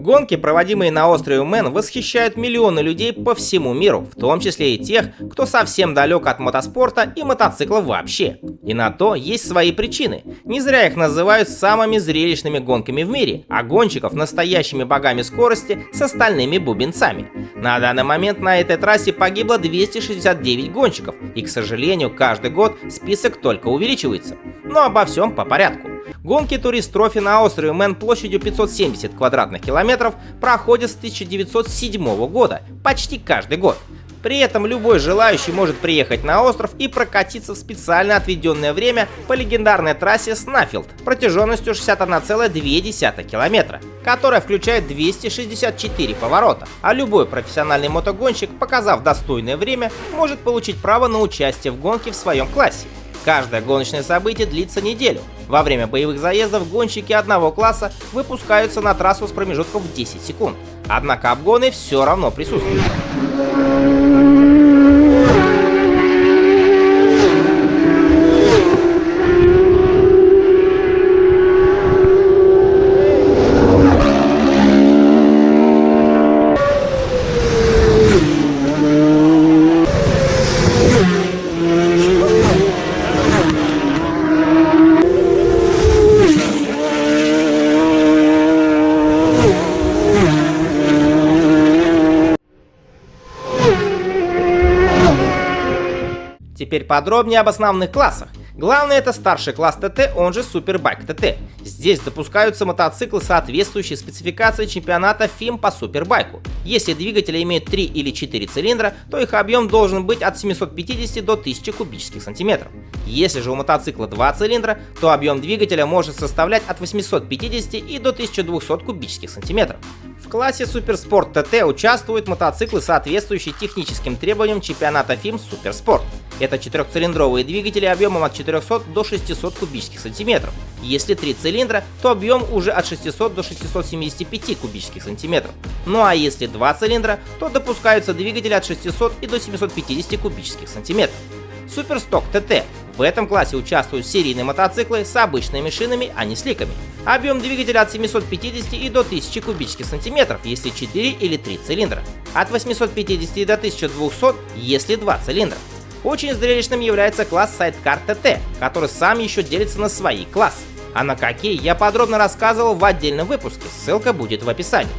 Гонки, проводимые на острове Мэн, восхищают миллионы людей по всему миру, в том числе и тех, кто совсем далек от мотоспорта и мотоцикла вообще. И на то есть свои причины. Не зря их называют самыми зрелищными гонками в мире, а гонщиков настоящими богами скорости с остальными бубенцами. На данный момент на этой трассе погибло 269 гонщиков, и, к сожалению, каждый год список только увеличивается. Но обо всем по порядку. Гонки Турист Трофи на острове Мэн площадью 570 квадратных километров проходят с 1907 года, почти каждый год. При этом любой желающий может приехать на остров и прокатиться в специально отведенное время по легендарной трассе Снаффилд протяженностью 61,2 километра, которая включает 264 поворота, а любой профессиональный мотогонщик, показав достойное время, может получить право на участие в гонке в своем классе. Каждое гоночное событие длится неделю. Во время боевых заездов гонщики одного класса выпускаются на трассу с промежутком в 10 секунд. Однако обгоны все равно присутствуют. Теперь подробнее об основных классах. Главный — это старший класс ТТ, он же Супербайк ТТ. Здесь допускаются мотоциклы, соответствующие спецификации чемпионата ФИМ по супербайку. Если двигатели имеют 3 или 4 цилиндра, то их объем должен быть от 750 до 1000 кубических сантиметров. Если же у мотоцикла 2 цилиндра, то объем двигателя может составлять от 850 и до 1200 кубических сантиметров. В классе Суперспорт ТТ участвуют мотоциклы, соответствующие техническим требованиям чемпионата ФИМ Суперспорт. Это 4-цилиндровые двигатели объемом от 400 до 600 кубических сантиметров. Если 3 цилиндра, то объем уже от 600 до 675 кубических сантиметров. Ну а если 2 цилиндра, то допускаются двигатели от 600 и до 750 кубических сантиметров. Суперсток ТТ. В этом классе участвуют серийные мотоциклы с обычными шинами, а не сликами. Объем двигателя от 750 и до 1000 кубических сантиметров, если 4 или 3 цилиндра. От 850 до 1200, если 2 цилиндра. Очень зрелищным является класс Sidecar TT, который сам еще делится на свои классы. А на какие я подробно рассказывал в отдельном выпуске, ссылка будет в описании.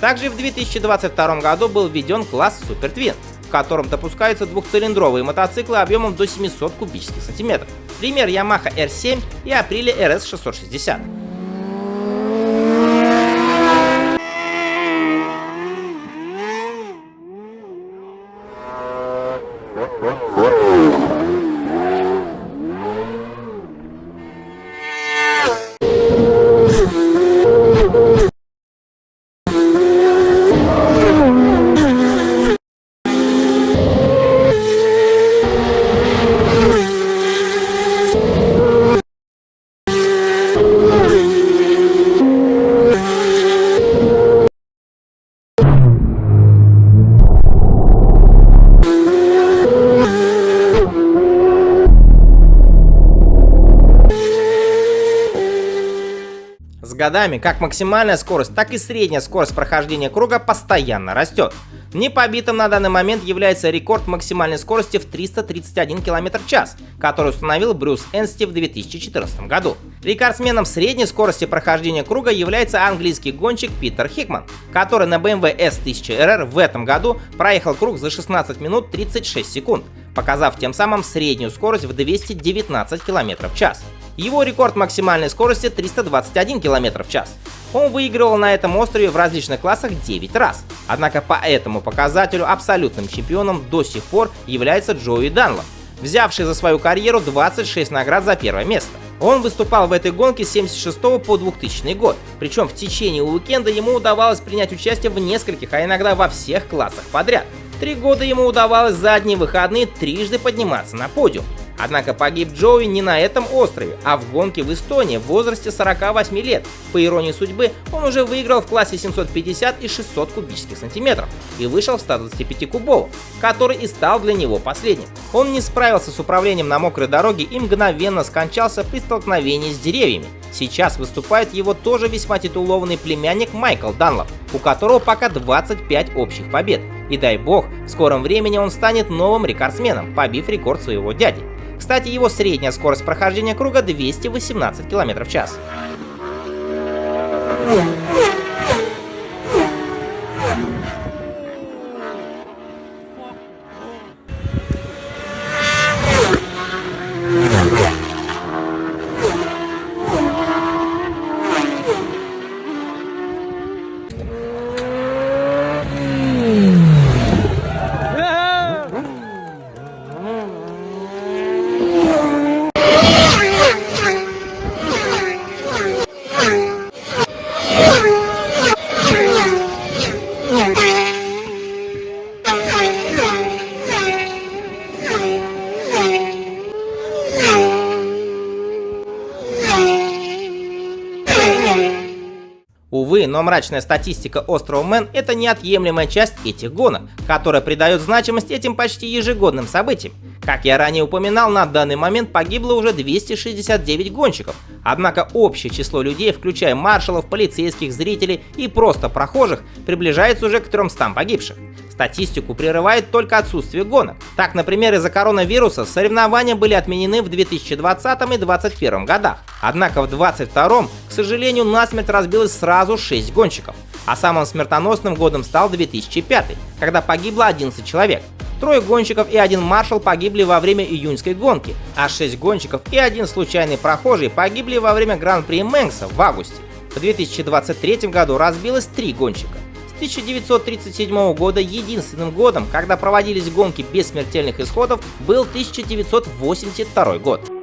Также в 2022 году был введен класс Super Twin, в котором допускаются двухцилиндровые мотоциклы объемом до 700 кубических сантиметров. Пример Yamaha R7 и Aprilia RS 660. С годами как максимальная скорость, так и средняя скорость прохождения круга постоянно растет. Непобитым на данный момент является рекорд максимальной скорости в 331 км в час, который установил Брюс Энсти в 2014 году. Рекордсменом средней скорости прохождения круга является английский гонщик Питер Хикман, который на BMW S1000RR в этом году проехал круг за 16 минут 36 секунд, показав тем самым среднюю скорость в 219 км в час. Его рекорд максимальной скорости 321 км в час. Он выигрывал на этом острове в различных классах 9 раз. Однако по этому показателю абсолютным чемпионом до сих пор является Джоуи Данлоп, взявший за свою карьеру 26 наград за первое место. Он выступал в этой гонке с 1976 по 2000 год, причем в течение уикенда ему удавалось принять участие в нескольких, а иногда во всех классах подряд. 3 года ему удавалось за одни выходные трижды подниматься на подиум. Однако погиб Джоуи не на этом острове, а в гонке в Эстонии в возрасте 48 лет. По иронии судьбы, он уже выиграл в классе 750 и 600 кубических сантиметров и вышел в 125-кубовом, который и стал для него последним. Он не справился с управлением на мокрой дороге и мгновенно скончался при столкновении с деревьями. Сейчас выступает его тоже весьма титулованный племянник Майкл Данлоп, у которого пока 25 общих побед. И дай бог, в скором времени он станет новым рекордсменом, побив рекорд своего дяди. Кстати, его средняя скорость прохождения круга 218 км в час. Увы, но мрачная статистика острова Мэн — это неотъемлемая часть этих гонок, которая придает значимость этим почти ежегодным событиям. Как я ранее упоминал, на данный момент погибло уже 269 гонщиков, однако общее число людей, включая маршалов, полицейских, зрителей и просто прохожих, приближается уже к 300 погибших. Статистику прерывает только отсутствие гонок. Так, например, из-за коронавируса соревнования были отменены в 2020 и 2021 годах. Однако в 2022, к сожалению, насмерть разбилось сразу 6 гонщиков. А самым смертоносным годом стал 2005, когда погибло 11 человек. 3 гонщиков и 1 маршал погибли во время июньской гонки, а 6 гонщиков и 1 случайный прохожий погибли во время Гран-при Мэнкса в августе. В 2023 году разбилось 3 гонщика. С 1937 года единственным годом, когда проводились гонки без смертельных исходов, был 1982 год.